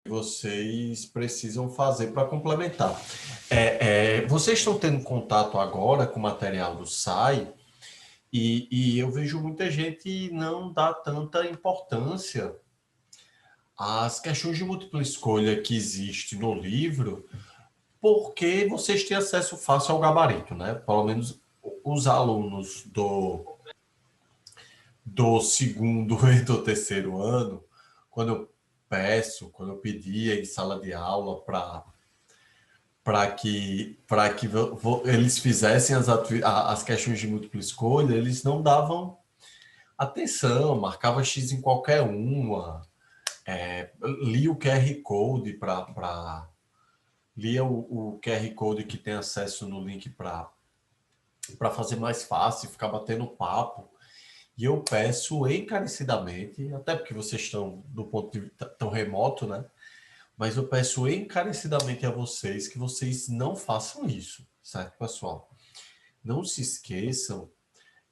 vocês precisam fazer para complementar. Vocês estão tendo contato agora com o material do SAI e eu vejo muita gente não dar tanta importância às questões de múltipla escolha que existe no livro, porque vocês têm acesso fácil ao gabarito, né? Pelo menos os alunos do segundo e do terceiro ano, quando eu pedia em sala de aula para que eles fizessem as questões de múltipla escolha, eles não davam atenção, marcava X em qualquer uma, lia o QR Code lia o QR Code que tem acesso no link para fazer mais fácil, ficar batendo papo. E eu peço encarecidamente, até porque vocês estão do ponto de vista tão remoto, né? Mas eu peço encarecidamente a vocês que vocês não façam isso, certo, pessoal? Não se esqueçam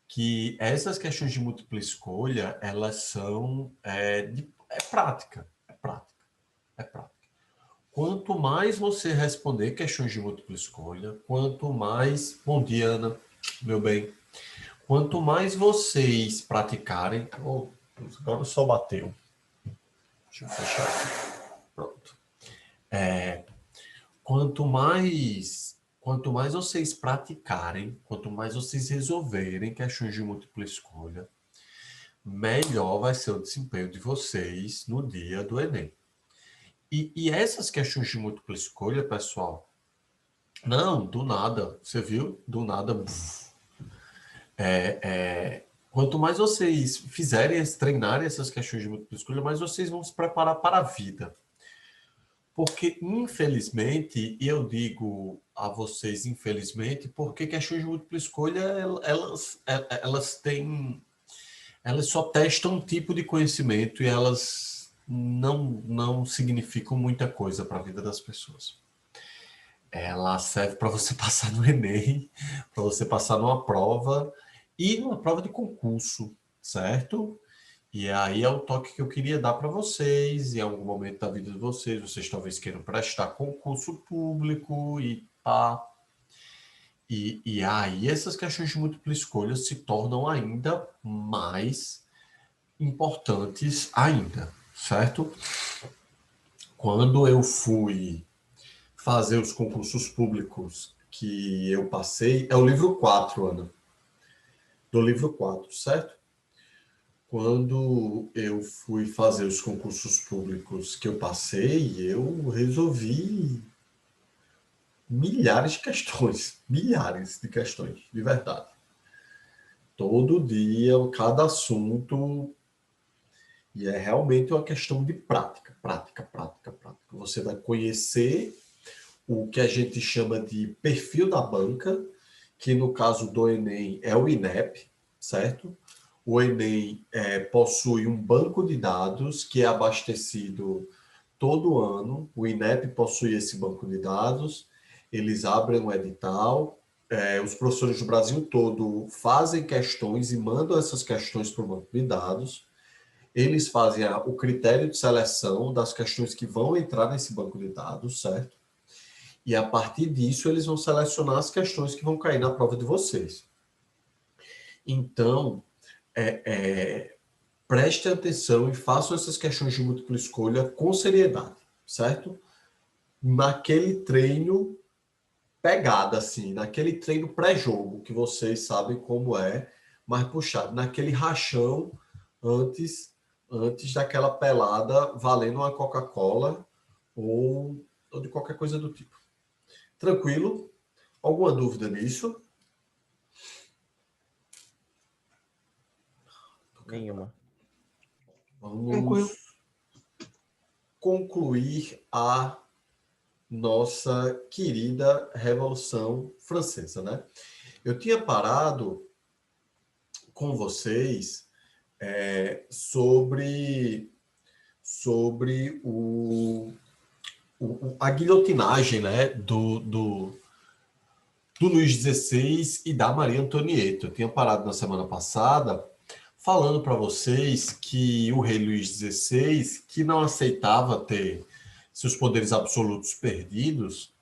que essas questões de múltipla escolha, elas são prática, é prática, é prática. Quanto mais você responder questões de múltipla escolha, quanto mais... Bom dia, Ana, meu bem. Quanto mais vocês praticarem... Oh, agora o sol bateu. Deixa eu fechar aqui. Pronto. Quanto mais vocês praticarem, quanto mais vocês resolverem questões de múltipla escolha, melhor vai ser o desempenho de vocês no dia do Enem. E essas questões de múltipla escolha, pessoal, não, do nada, você viu? Do nada. Quanto mais vocês treinarem essas questões de múltipla escolha, mais vocês vão se preparar para a vida. Porque, infelizmente, e eu digo a vocês, infelizmente, porque questões de múltipla escolha, elas só testam um tipo de conhecimento e elas não significam muita coisa para a vida das pessoas. Ela serve para você passar no Enem, para você passar numa prova e numa prova de concurso, certo? E aí é o toque que eu queria dar para vocês, em algum momento da vida de vocês talvez queiram prestar concurso público e pá. E aí essas questões de múltipla escolha se tornam ainda mais importantes ainda, certo? Quando eu fui fazer os concursos públicos que eu passei, é o livro 4, Ana. Do livro 4, certo? Quando eu fui fazer os concursos públicos que eu passei, eu resolvi milhares de questões, de verdade. Todo dia, cada assunto, e é realmente uma questão de prática. Você vai conhecer o que a gente chama de perfil da banca, que no caso do Enem é o INEP, certo? O Enem possui um banco de dados que é abastecido todo ano. O INEP possui esse banco de dados, eles abrem um edital, os professores do Brasil todo fazem questões e mandam essas questões para o banco de dados. Eles fazem o critério de seleção das questões que vão entrar nesse banco de dados, certo? E a partir disso, eles vão selecionar as questões que vão cair na prova de vocês. Então, preste atenção e façam essas questões de múltipla escolha com seriedade, certo? Naquele treino pegada, assim, naquele treino pré-jogo, que vocês sabem como é, mas puxado, naquele rachão antes daquela pelada valendo uma Coca-Cola ou de qualquer coisa do tipo. Tranquilo? Alguma dúvida nisso? Nenhuma. Vamos concluir a nossa querida Revolução Francesa, né? Eu tinha parado com vocês sobre a guilhotinagem, né, do Luís XVI e da Maria Antonieta. Eu tinha parado na semana passada falando para vocês que o rei Luís XVI, que não aceitava ter seus poderes absolutos perdidos,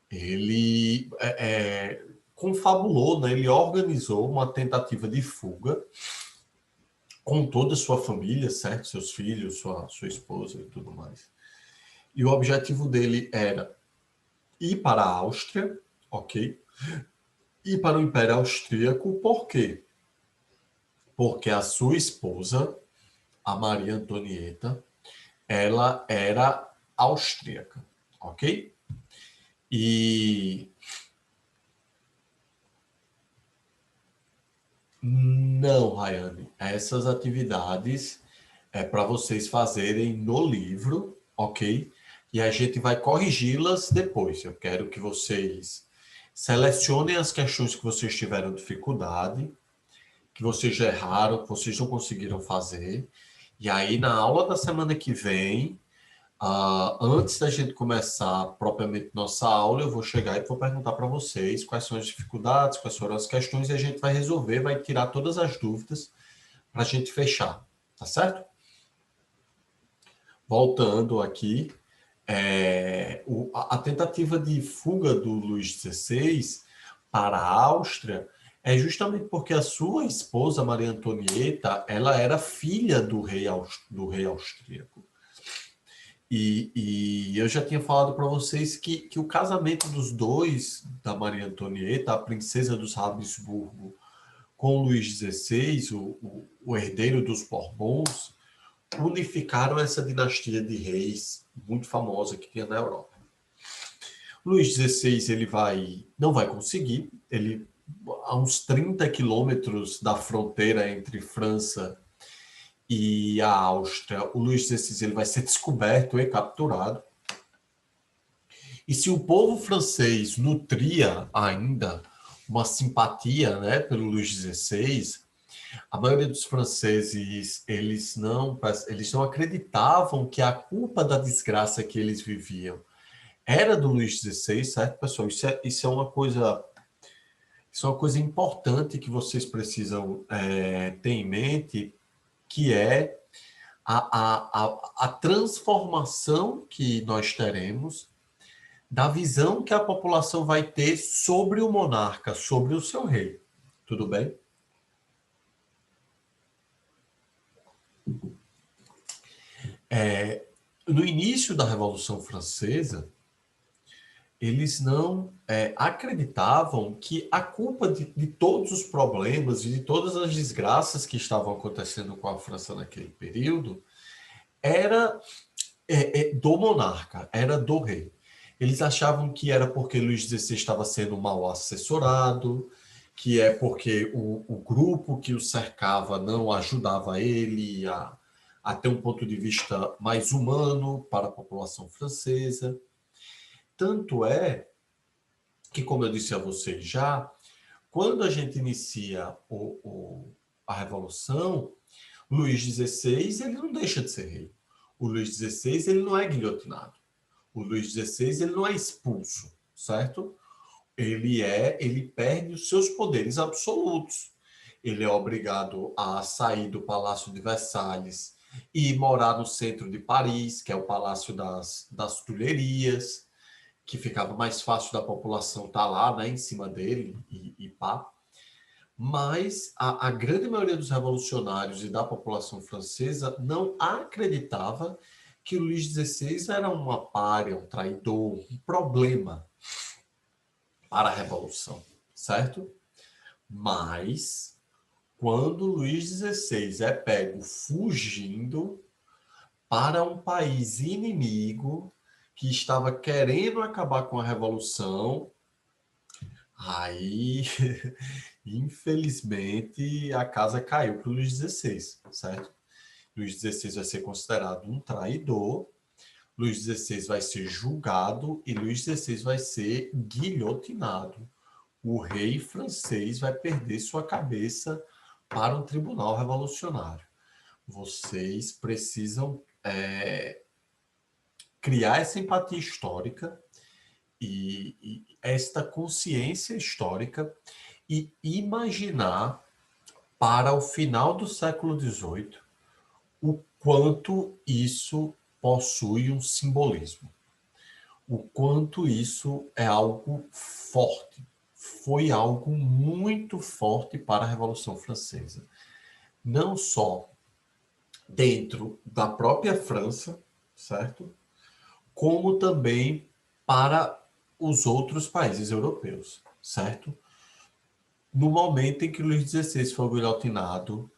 ele confabulou, né? Ele organizou uma tentativa de fuga com toda a sua família, certo? Seus filhos, sua esposa e tudo mais. E o objetivo dele era ir para a Áustria, ok? Ir para o Império Austríaco, por quê? Porque a sua esposa, a Maria Antonieta, ela era austríaca, ok? E não, Rayane, essas atividades é para vocês fazerem no livro, ok? E a gente vai corrigi-las depois. Eu quero que vocês selecionem as questões que vocês tiveram dificuldade, que vocês já erraram, que vocês não conseguiram fazer. E aí, na aula da semana que vem, antes da gente começar propriamente nossa aula, eu vou chegar e vou perguntar para vocês quais são as dificuldades, quais foram as questões, e a gente vai resolver, vai tirar todas as dúvidas para a gente fechar, tá certo? Voltando aqui, a tentativa de fuga do Luís XVI para a Áustria é justamente porque a sua esposa, Maria Antonieta, ela era filha do rei austríaco. E eu já tinha falado para vocês que o casamento dos dois, da Maria Antonieta, a princesa dos Habsburgo, com Luís XVI, o herdeiro dos Bourbons, unificaram essa dinastia de reis muito famosa que tinha na Europa. Luís XVI não vai conseguir, ele a uns 30 quilômetros da fronteira entre França e a Áustria, o Luís XVI ele vai ser descoberto e capturado. E se o povo francês nutria ainda uma simpatia, né, pelo Luís XVI, a maioria dos franceses eles não acreditavam que a culpa da desgraça que eles viviam era do Luís XVI, certo, pessoal? Isso é uma coisa importante que vocês precisam ter em mente, que é a transformação que nós teremos da visão que a população vai ter sobre o monarca, sobre o seu rei. Tudo bem? No início da Revolução Francesa, eles não acreditavam que a culpa de todos os problemas e de todas as desgraças que estavam acontecendo com a França naquele período era do monarca, era do rei. Eles achavam que era porque Luís XVI estava sendo mal assessorado, que é porque o grupo que o cercava não ajudava ele a ter um ponto de vista mais humano para a população francesa. Tanto é que, como eu disse a vocês já, quando a gente inicia a Revolução, Luís XVI ele não deixa de ser rei. O Luís XVI ele não é guilhotinado. O Luís XVI ele não é expulso, certo? Ele perde os seus poderes absolutos. Ele é obrigado a sair do Palácio de Versalhes e morar no centro de Paris, que é o Palácio das Tulherias, que ficava mais fácil da população estar lá, né, em cima dele e pá. Mas a grande maioria dos revolucionários e da população francesa não acreditava que o Luís XVI era uma pária, um traidor, um problema para a Revolução, certo? Mas, quando Luís XVI é pego fugindo para um país inimigo que estava querendo acabar com a Revolução, aí, infelizmente, a casa caiu para o Luís XVI, certo? Luís XVI vai ser considerado um traidor, Luís XVI vai ser julgado e Luís XVI vai ser guilhotinado. O rei francês vai perder sua cabeça para um tribunal revolucionário. Vocês precisam criar essa empatia histórica e esta consciência histórica e imaginar para o final do século XVIII o quanto isso possui um simbolismo, o quanto isso é algo forte. Foi algo muito forte para a Revolução Francesa. Não só dentro da própria França, certo? Como também para os outros países europeus, certo? No momento em que Luís XVI foi guilhotinado,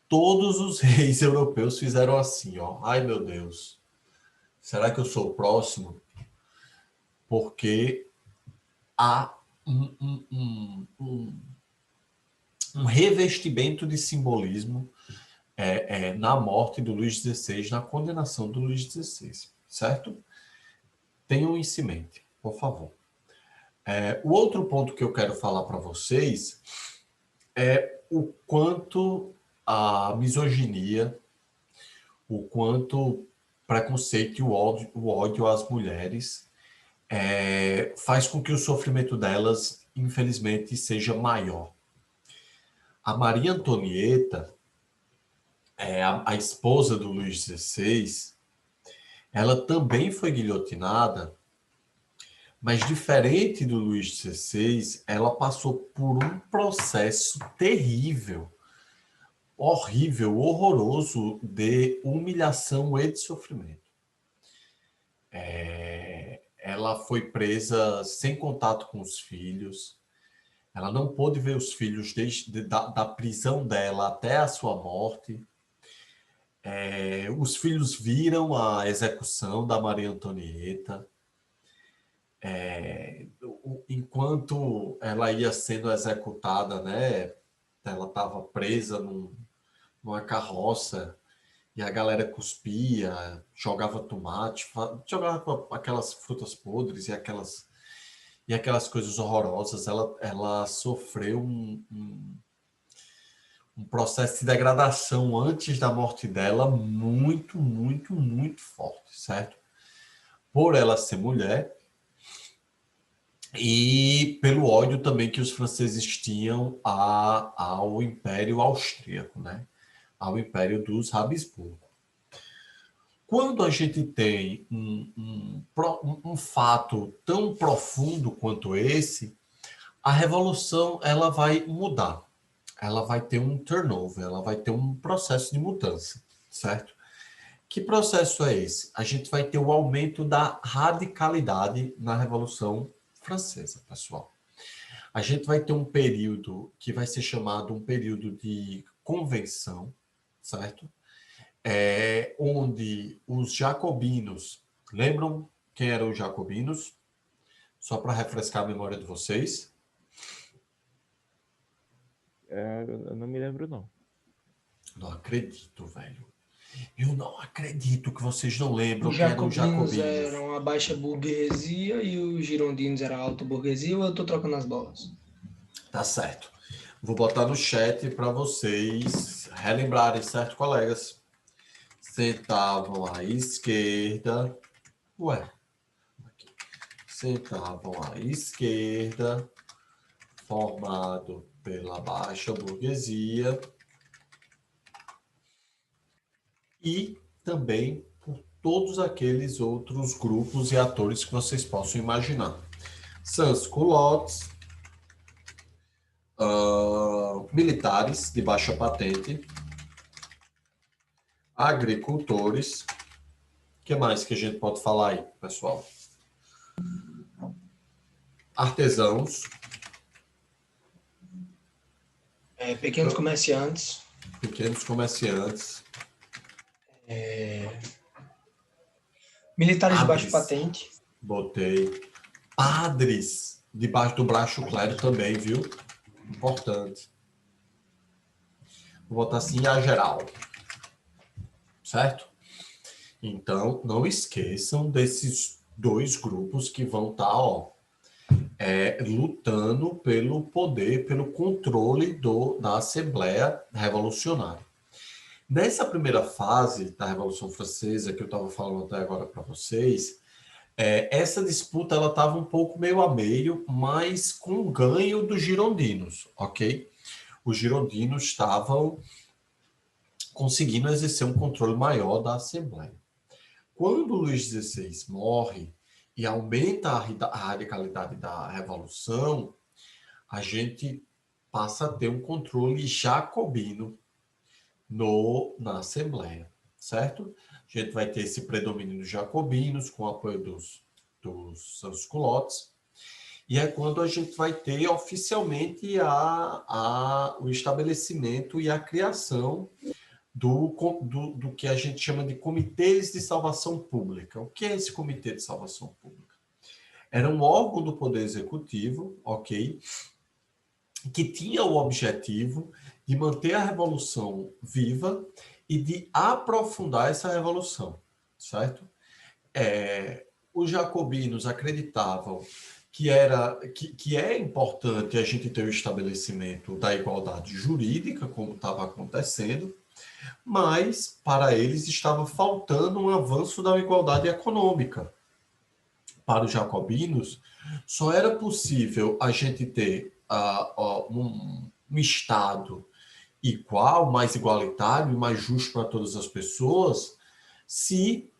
todos os reis europeus fizeram assim, ó. Ai, meu Deus, será que eu sou o próximo? Porque há um revestimento de simbolismo na morte do Luís XVI, na condenação do Luís XVI, certo? Tenham isso em mente, por favor. O outro ponto que eu quero falar para vocês é o quanto a misoginia, o quanto preconceito e o ódio às mulheres faz com que o sofrimento delas, infelizmente, seja maior. A Maria Antonieta, a esposa do Luís XVI, ela também foi guilhotinada, mas diferente do Luís XVI, ela passou por um processo terrível, horrível, horroroso de humilhação e de sofrimento. Ela foi presa sem contato com os filhos, ela não pôde ver os filhos da prisão dela até a sua morte. Os filhos viram a execução da Maria Antonieta. Enquanto ela ia sendo executada, né, ela estava presa numa carroça e a galera cuspia, jogava tomate, jogava aquelas frutas podres e aquelas coisas horrorosas. Ela sofreu um processo de degradação antes da morte dela muito, muito, muito forte, certo? Por ela ser mulher e pelo ódio também que os franceses tinham ao Império Austríaco, né? Ao Império dos Habsburgo. Quando a gente tem um fato tão profundo quanto esse, a revolução ela vai mudar, ela vai ter um turnover, ela vai ter um processo de mudança, certo? Que processo é esse? A gente vai ter o aumento da radicalidade na Revolução Francesa, pessoal. A gente vai ter um período que vai ser chamado um período de convenção, certo? Onde os jacobinos, lembram quem eram os jacobinos? Só para refrescar a memória de vocês. Eu não me lembro, não. Não acredito, velho. Eu não acredito que vocês não lembram Os quem eram os jacobinos jacobinos. eram a baixa burguesia e os girondinos eram a alta burguesia, ou eu tô trocando as bolas? Tá certo. Vou botar no chat para vocês relembrarem, certo, colegas? Sentavam à esquerda. Ué. Aqui. Sentavam à esquerda, formado pela baixa burguesia e também por todos aqueles outros grupos e atores que vocês possam imaginar. Sans-culottes, militares de baixa patente, agricultores. O que mais que a gente pode falar aí, pessoal? Artesãos. Pequenos comerciantes. Pequenos comerciantes. Militares de baixa Padres. patente. Botei. Padres debaixo do braço claro também, viu? Importante. Vou botar assim a geral. Certo? Então, não esqueçam desses dois grupos que vão estar, lutando pelo poder, pelo controle da Assembleia Revolucionária. Nessa primeira fase da Revolução Francesa, que eu estava falando até agora para vocês, essa disputa ela estava um pouco meio a meio, mas com o ganho dos girondinos, ok? Os girondinos estavam conseguindo exercer um controle maior da Assembleia. Quando Luís XVI morre e aumenta a radicalidade da revolução, a gente passa a ter um controle jacobino na Assembleia, certo? A gente vai ter esse predomínio dos jacobinos, com o apoio dos sans-culottes, e é quando a gente vai ter oficialmente o estabelecimento e a criação do que a gente chama de comitês de salvação pública. O que é esse comitê de salvação pública? Era um órgão do Poder Executivo, ok, que tinha o objetivo de manter a revolução viva e de aprofundar essa revolução, certo? Os jacobinos acreditavam que é importante a gente ter o estabelecimento da igualdade jurídica, como estava acontecendo, mas para eles estava faltando um avanço da igualdade econômica. Para os jacobinos, só era possível a gente ter um Estado igual, mais igualitário e mais justo para todas as pessoas, se,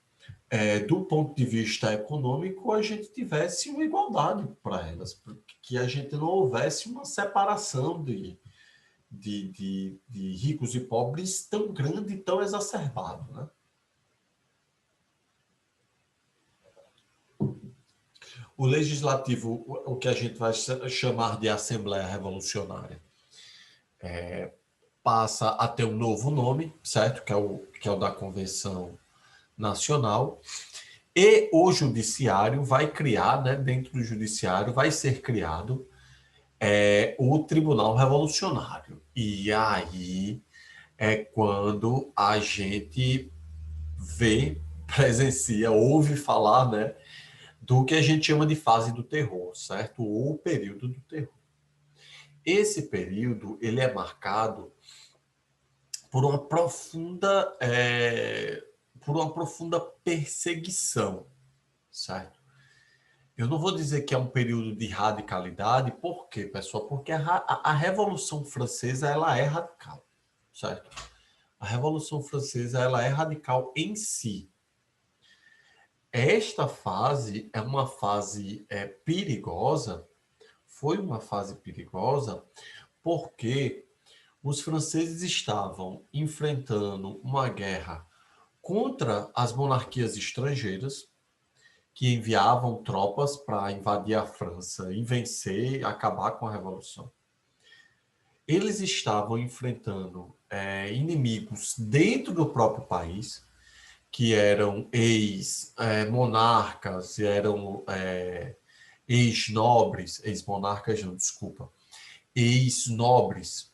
do ponto de vista econômico, a gente tivesse uma igualdade para elas, que a gente não houvesse uma separação de ricos e pobres tão grande e tão exacerbado, né? O legislativo, o que a gente vai chamar de Assembleia Revolucionária, passa a ter um novo nome, certo? Que é o da Convenção Nacional. E o Judiciário vai criar, né, dentro do Judiciário, vai ser criado o Tribunal Revolucionário. E aí é quando a gente vê, presencia, ouve falar, né, do que a gente chama de fase do terror, certo? Ou período do terror. Esse período, ele é marcado por uma profunda perseguição, certo? Eu não vou dizer que é um período de radicalidade, por quê, pessoal? Porque a Revolução Francesa, ela é radical, certo? A Revolução Francesa, ela é radical em si. Esta fase é uma fase perigosa, foi uma fase perigosa, porque os franceses estavam enfrentando uma guerra contra as monarquias estrangeiras, que enviavam tropas para invadir a França e vencer, acabar com a Revolução. Eles estavam enfrentando inimigos dentro do próprio país, que eram ex-monarcas, eram ex-nobres, ex-monarcas não, desculpa, ex-nobres,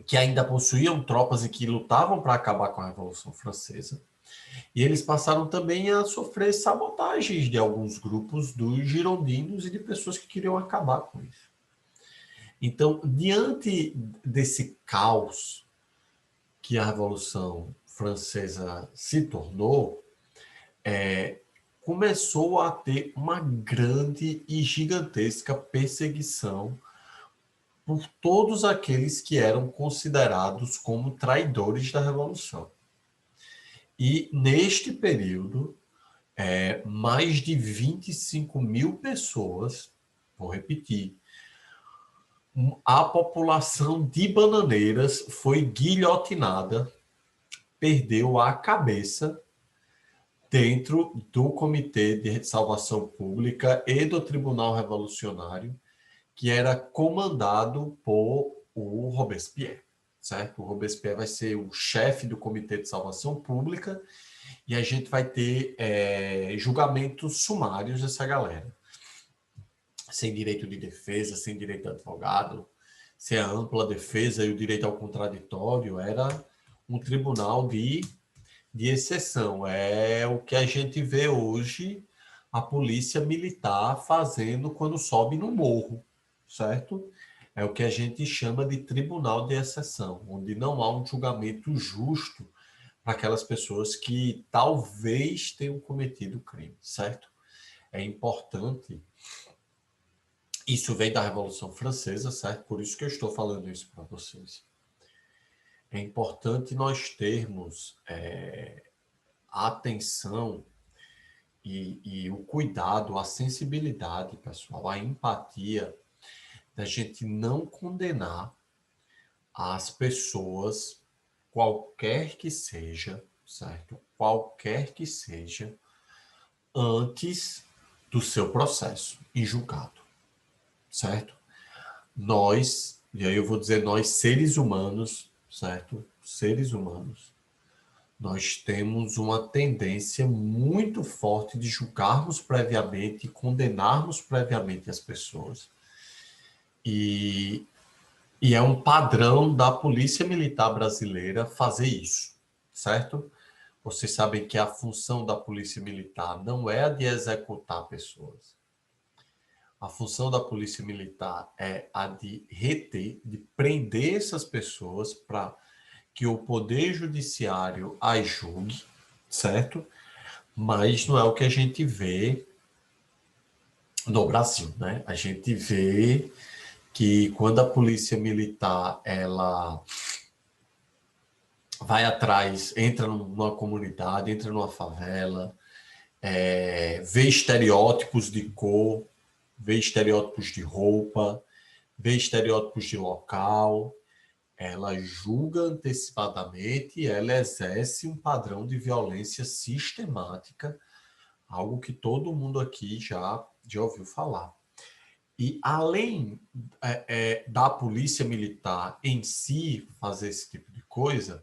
que ainda possuíam tropas e que lutavam para acabar com a Revolução Francesa. E eles passaram também a sofrer sabotagens de alguns grupos dos girondinos e de pessoas que queriam acabar com isso. Então, diante desse caos que a Revolução Francesa se tornou, começou a ter uma grande e gigantesca perseguição por todos aqueles que eram considerados como traidores da Revolução. E, neste período, mais de 25 mil pessoas, vou repetir, a população de Bananeiras foi guilhotinada, perdeu a cabeça dentro do Comitê de Salvação Pública e do Tribunal Revolucionário, que era comandado por o Robespierre, certo? O Robespierre vai ser o chefe do Comitê de Salvação Pública e a gente vai ter julgamentos sumários dessa galera. Sem direito de defesa, sem direito a advogado, sem a ampla defesa e o direito ao contraditório, era um tribunal de exceção. É o que a gente vê hoje a polícia militar fazendo quando sobe no morro, certo? É o que a gente chama de tribunal de exceção, onde não há um julgamento justo para aquelas pessoas que talvez tenham cometido crime, certo? É importante. Isso vem da Revolução Francesa, certo? Por isso que eu estou falando isso para vocês. É importante nós termos atenção e o cuidado, a sensibilidade, pessoal, a empatia da gente não condenar as pessoas, qualquer que seja, certo? Qualquer que seja, antes do seu processo em julgado, certo? Nós, e aí eu vou dizer nós seres humanos, certo? Seres humanos, nós temos uma tendência muito forte de julgarmos previamente e condenarmos previamente as pessoas. E é um padrão da Polícia Militar brasileira fazer isso, certo? Vocês sabem que a função da Polícia Militar não é a de executar pessoas. A função da Polícia Militar é a de reter, de prender essas pessoas para que o Poder Judiciário as julgue, certo? Mas não é o que a gente vê no Brasil, né? A gente vê que quando a Polícia Militar ela vai atrás, entra numa comunidade, entra numa favela, vê estereótipos de cor, vê estereótipos de roupa, vê estereótipos de local, ela julga antecipadamente e ela exerce um padrão de violência sistemática, algo que todo mundo aqui já ouviu falar. E além da polícia militar em si fazer esse tipo de coisa,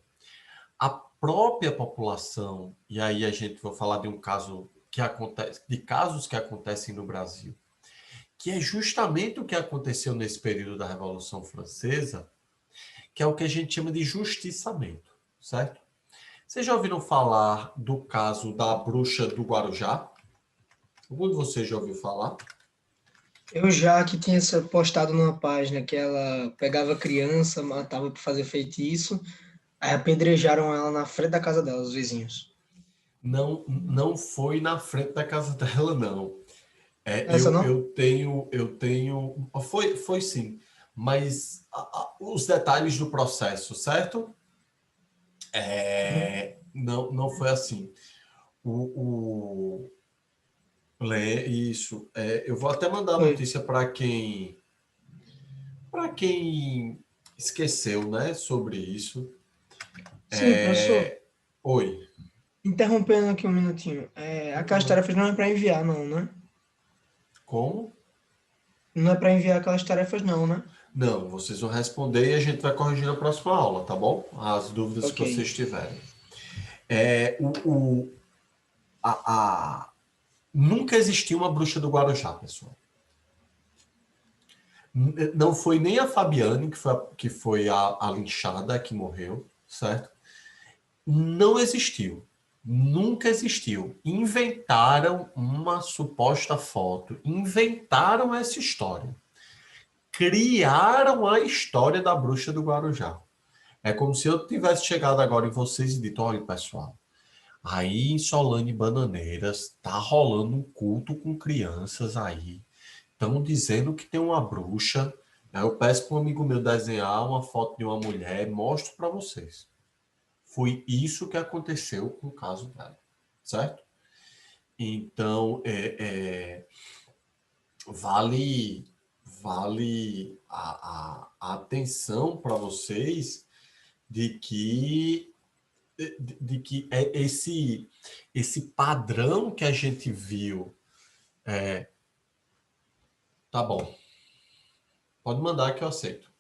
a própria população, e aí a gente vai falar de um caso que acontece, de casos que acontecem no Brasil, que é justamente o que aconteceu nesse período da Revolução Francesa, que é o que a gente chama de justiçamento, certo? Vocês já ouviram falar do caso da bruxa do Guarujá? Algum de vocês já ouviu falar? Eu já que tinha postado numa página que ela pegava criança, matava para fazer feitiço, aí apedrejaram ela na frente da casa dela, os vizinhos. Não, não foi na frente da casa dela, não. Essa não? Foi sim, mas os detalhes do processo, certo? Uhum. Não foi assim. O, isso. Eu vou até mandar a Foi. notícia para quem esqueceu, né, sobre isso. Sim, professor. Oi, Interrompendo aqui um minutinho. Aquelas tarefas não é para enviar, não, né? como? Não é para enviar aquelas tarefas, não, né? Não, vocês vão responder e a gente vai corrigir na próxima aula, tá bom? As dúvidas que Ok. vocês tiverem. É, o, o, a, Nunca existiu uma bruxa do Guarujá, pessoal. Não foi nem a Fabiane, que foi a linchada que morreu, certo? Não existiu. Nunca existiu. Inventaram uma suposta foto, inventaram essa história. Criaram a história da bruxa do Guarujá. É como se eu tivesse chegado agora em vocês e dito, olha, pessoal, aí em Solane Bananeiras tá rolando um culto com crianças aí. Estão dizendo que tem uma bruxa. Aí eu peço para um amigo meu desenhar uma foto de uma mulher, mostro para vocês. Foi isso que aconteceu com o caso dela, certo? Então, vale a atenção para vocês de que esse padrão que a gente viu. Tá bom, pode mandar que eu aceito.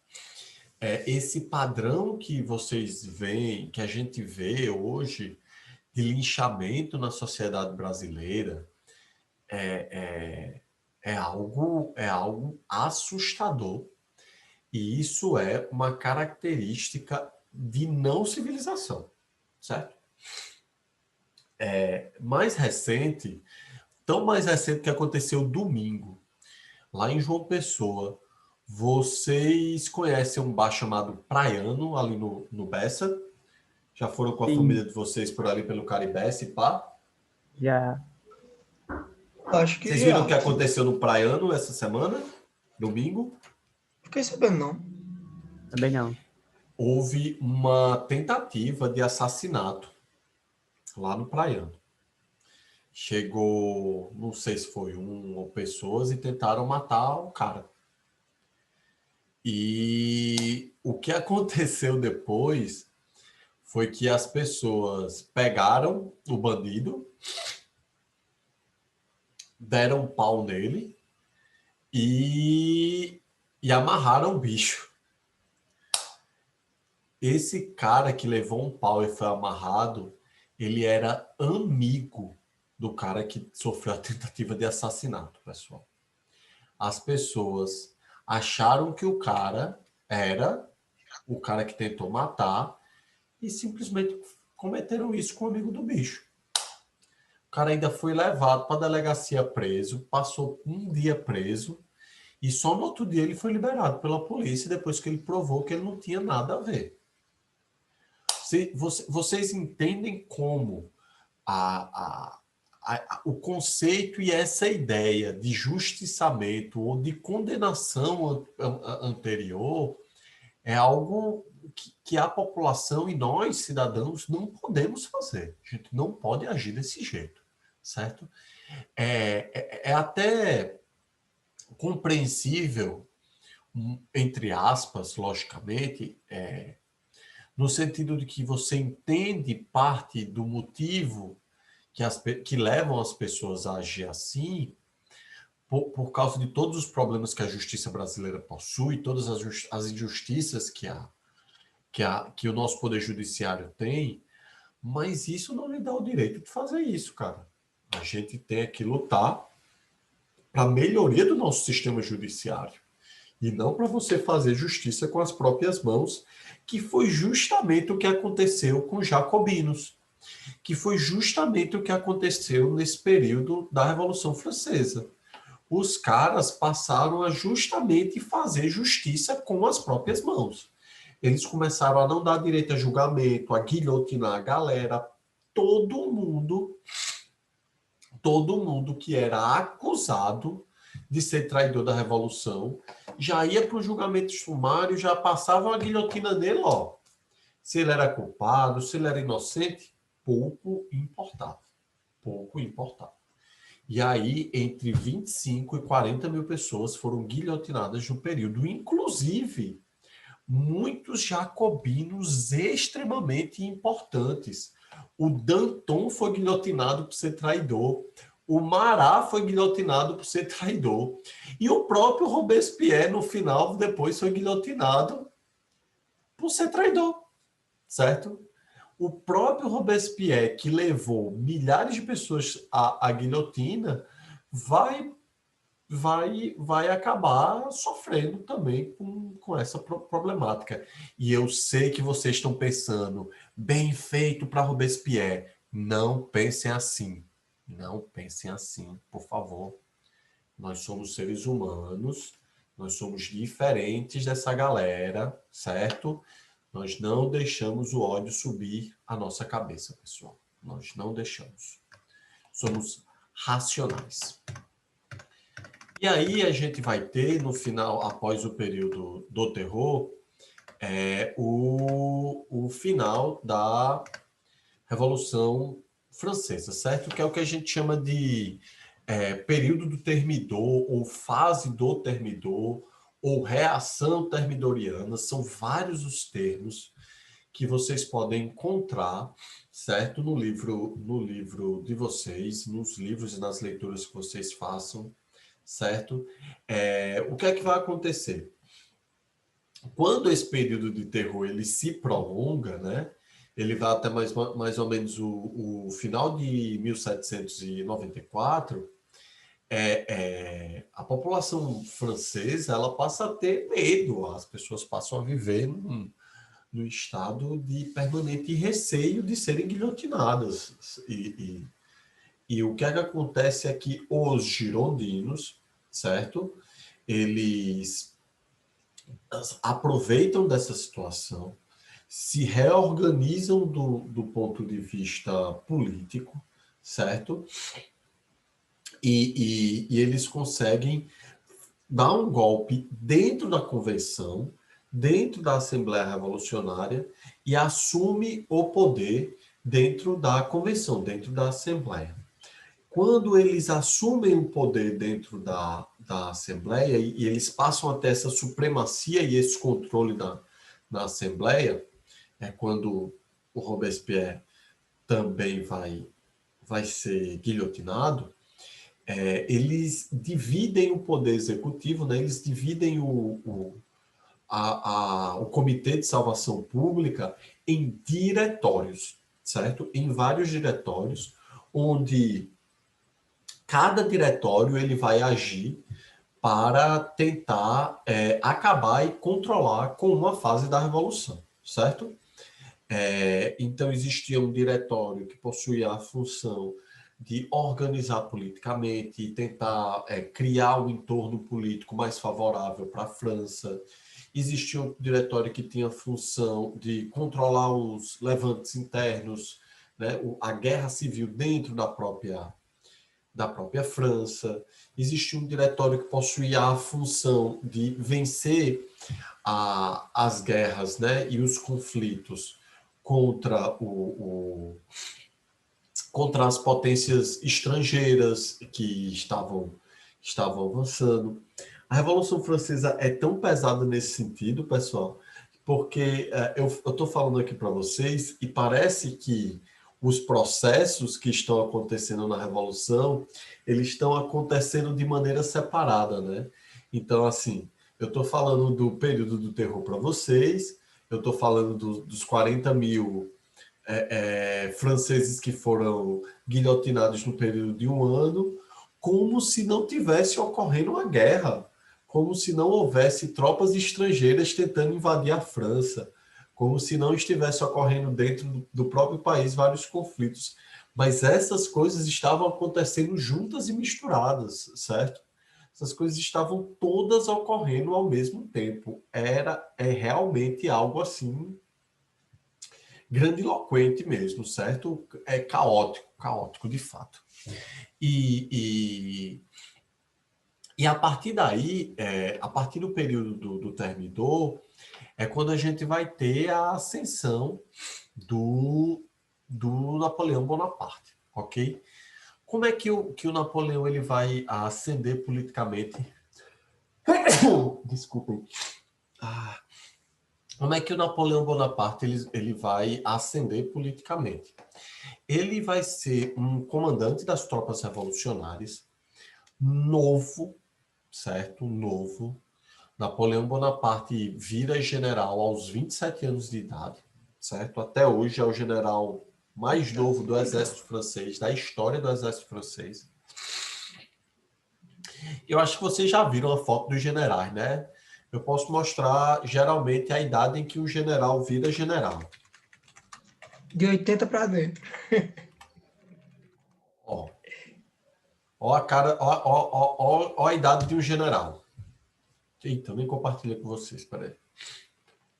Esse padrão que vocês veem, que a gente vê hoje, de linchamento na sociedade brasileira, é algo assustador. E isso é uma característica de não civilização, certo? Mais recente, tão mais recente que aconteceu domingo, lá em João Pessoa. Vocês conhecem um bar chamado Praiano, ali no Bessa? Já foram com a família Sim, de vocês por ali pelo Caribé, se pá? já. Acho que Vocês viram o já. que aconteceu no Praiano essa semana? Domingo? Fiquei sabendo, não. Também não. Houve uma tentativa de assassinato lá no Praiano. Chegou, não sei se foi um ou pessoas, e tentaram matar o cara. E o que aconteceu depois foi que as pessoas pegaram o bandido, deram um pau nele e amarraram o bicho. Esse cara que levou um pau e foi amarrado, ele era amigo do cara que sofreu a tentativa de assassinato, pessoal. As pessoas acharam que o cara era o cara que tentou matar e simplesmente cometeram isso com o amigo do bicho. O cara ainda foi levado para a delegacia preso, passou um dia preso e só no outro dia ele foi liberado pela polícia depois que ele provou que ele não tinha nada a ver. Vocês entendem como o conceito e essa ideia de justiçamento ou de condenação anterior é algo que a população e nós, cidadãos, não podemos fazer. A gente não pode agir desse jeito, certo? É até compreensível, entre aspas, logicamente, no sentido de que você entende parte do motivo que levam as pessoas a agir assim, por causa de todos os problemas que a justiça brasileira possui, todas as injustiças que o nosso poder judiciário tem, mas isso não lhe dá o direito de fazer isso, cara. A gente tem que lutar para a melhoria do nosso sistema judiciário e não para você fazer justiça com as próprias mãos, que foi justamente o que aconteceu com os jacobinos, que foi justamente o que aconteceu nesse período da Revolução Francesa. Os caras passaram a justamente fazer justiça com as próprias mãos. Eles começaram a não dar direito a julgamento, a guilhotinar a galera, todo mundo que era acusado de ser traidor da Revolução já ia para o julgamento sumário, já passava a guilhotina nele, ó. Se ele era culpado, se ele era inocente, pouco importava. Pouco importava. E aí, entre 25 e 40 mil pessoas foram guilhotinadas no período, inclusive muitos jacobinos extremamente importantes. O Danton foi guilhotinado por ser traidor. O Marat foi guilhotinado por ser traidor. E o próprio Robespierre, no final, depois foi guilhotinado por ser traidor. Certo? O próprio Robespierre, que levou milhares de pessoas à guilhotina, vai acabar sofrendo também com essa problemática. E eu sei que vocês estão pensando, bem feito para Robespierre. Não pensem assim. Não pensem assim, por favor. Nós somos seres humanos, nós somos diferentes dessa galera, certo? Nós não deixamos o ódio subir a nossa cabeça, pessoal. Nós não deixamos. Somos racionais. E aí a gente vai ter, no final, após o período do terror, o final da Revolução Francesa, certo? Que é o que a gente chama de período do termidor, ou fase do termidor, ou reação termidoriana. São vários os termos que vocês podem encontrar, certo? No livro de vocês, nos livros e nas leituras que vocês façam, certo? O que é que vai acontecer? Quando esse período de terror ele se prolonga, né? Ele vai até mais ou menos o final de 1794, a população francesa ela passa a ter medo, as pessoas passam a viver no estado de permanente receio de serem guilhotinadas. E o que é que acontece é que os girondinos, certo? Eles aproveitam dessa situação, se reorganizam do ponto de vista político, certo? E eles conseguem dar um golpe dentro da convenção, dentro da Assembleia Revolucionária, e assume o poder dentro da convenção, dentro da Assembleia. quando eles assumem o poder dentro da Assembleia e eles passam a ter essa supremacia e esse controle na Assembleia, é quando o Robespierre também vai ser guilhotinado. Eles dividem o poder executivo, né? Eles dividem o Comitê de Salvação Pública em diretórios, certo? Em vários diretórios, onde cada diretório ele vai agir para tentar acabar e controlar com uma fase da Revolução, certo? Então, existia um diretório que possuía a função de organizar politicamente e tentar criar um entorno político mais favorável para a França. Existia um diretório que tinha a função de controlar os levantes internos, né, a guerra civil dentro da própria França. Existia um diretório que possuía a função de vencer as guerras, né, e os conflitos contra contra as potências estrangeiras que estavam avançando. A Revolução Francesa é tão pesada nesse sentido, pessoal, porque eu estou falando aqui para vocês e parece que os processos que estão acontecendo na Revolução, eles estão acontecendo de maneira separada, né? Então, assim, eu estou falando do período do terror para vocês, eu estou falando dos 40 mil franceses que foram guilhotinados no período de um ano, como se não tivesse ocorrendo uma guerra, como se não houvesse tropas estrangeiras tentando invadir a França, como se não estivesse ocorrendo dentro do próprio país vários conflitos. Mas essas coisas estavam acontecendo juntas e misturadas, certo? Essas coisas estavam todas ocorrendo ao mesmo tempo. É realmente algo assim grandiloquente mesmo, certo? É caótico de fato. E a partir daí, a partir do período do Thermidor, é quando a gente vai ter a ascensão do Napoleão Bonaparte, ok? Como é que o Napoleão ele vai ascender politicamente? Desculpem. Como é que o Napoleão Bonaparte ele vai ascender politicamente? Ele vai ser um comandante das tropas revolucionárias, novo, certo? Novo. Napoleão Bonaparte vira general aos 27 anos de idade, certo? Até hoje é o general mais novo do exército francês, da história do exército francês. Eu acho que vocês já viram a foto dos generais, né? Eu posso mostrar, geralmente, a idade em que o general vira general. De 80 para dentro. Ó a cara, ó a idade de um general. Eita, eu nem compartilhei com vocês, peraí.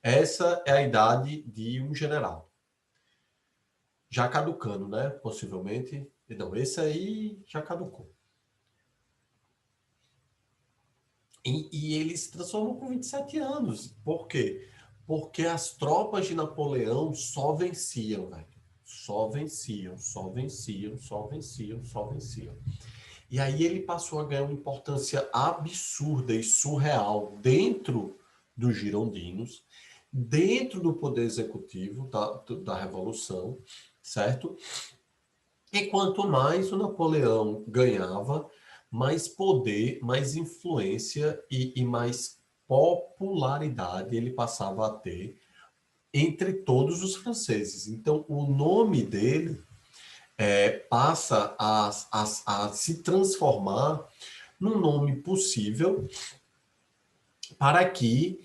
Essa é a idade de um general. Já caducando, né? Possivelmente. Não, esse aí já caducou. E ele se transformou com 27 anos. Por quê? Porque as tropas de Napoleão só venciam, velho. Só venciam, só venciam, só venciam, só venciam. E aí ele passou a ganhar uma importância absurda e surreal dentro dos girondinos, dentro do poder executivo da Revolução, certo? E quanto mais o Napoleão ganhava, mais poder, mais influência e mais popularidade ele passava a ter entre todos os franceses. Então, o nome dele passa a se transformar num nome possível para que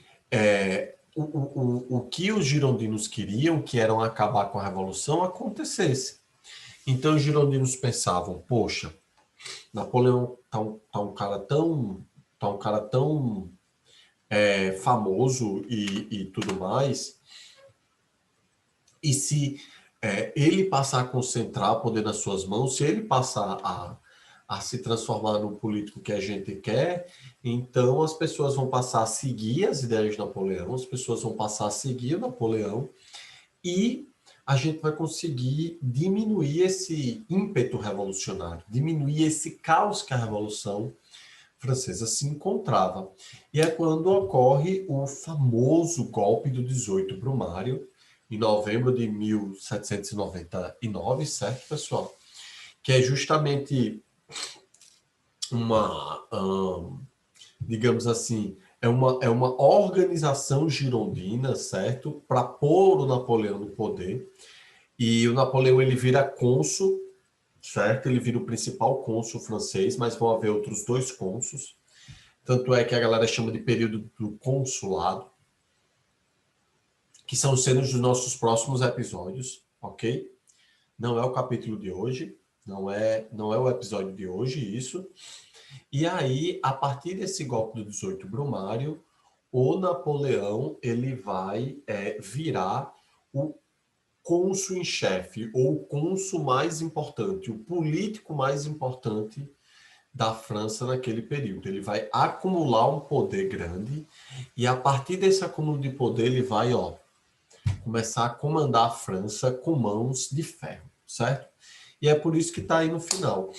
o que os girondinos queriam, que eram acabar com a Revolução, acontecesse. Então, os girondinos pensavam, poxa, Napoleão tá um cara tão famoso e tudo mais, e se ele passar a concentrar poder nas suas mãos, se ele passar a se transformar num político que a gente quer, então as pessoas vão passar a seguir as ideias de Napoleão, as pessoas vão passar a seguir o Napoleão, e a gente vai conseguir diminuir esse ímpeto revolucionário, diminuir esse caos que a Revolução Francesa se encontrava. E é quando ocorre o famoso golpe do 18 Brumário, em novembro de 1799, certo, pessoal? Que é justamente uma, digamos assim, é uma organização girondina, certo? Para pôr o Napoleão no poder. E o Napoleão, ele vira cônsul, certo? Ele vira o principal cônsul francês, mas vão haver outros 2 cônsuls. Tanto é que a galera chama de período do consulado, que são cenas dos nossos próximos episódios, ok? Não é o capítulo de hoje, não é o episódio de hoje, isso. E aí, a partir desse golpe do 18 Brumário, o Napoleão ele vai virar o cônsul em chefe, ou o cônsul mais importante, o político mais importante da França naquele período. Ele vai acumular um poder grande e a partir desse acúmulo de poder ele vai começar a comandar a França com mãos de ferro, certo? E é por isso que está aí no final.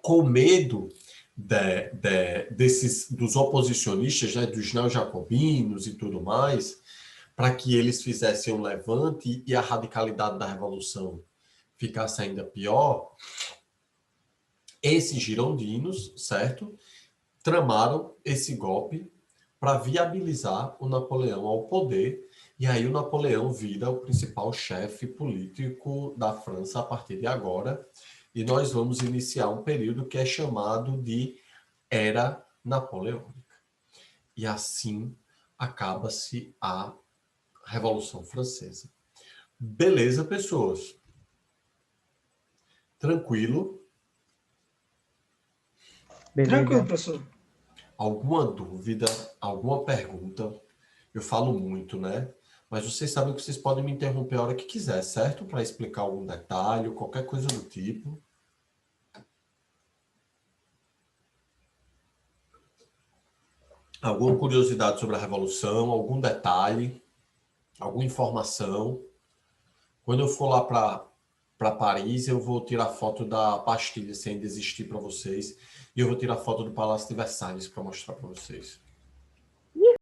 Com medo dos oposicionistas, né, dos neo-jacobinos e tudo mais, para que eles fizessem um levante e a radicalidade da revolução ficasse ainda pior, esses girondinos, certo, tramaram esse golpe para viabilizar o Napoleão ao poder, e aí o Napoleão vira o principal chefe político da França a partir de agora, e nós vamos iniciar um período que é chamado de Era Napoleônica. E assim acaba-se a Revolução Francesa. Beleza, pessoas? Tranquilo? Tranquilo, Beleza. professor. Alguma dúvida, alguma pergunta? Eu falo muito, né? Mas vocês sabem que vocês podem me interromper a hora que quiser, certo? Para explicar algum detalhe, qualquer coisa do tipo. Alguma curiosidade sobre a Revolução, algum detalhe, alguma informação. Quando eu for lá para Paris, eu vou tirar foto da Bastilha, se ainda existir para vocês. E eu vou tirar foto do Palácio de Versalhes para mostrar para vocês.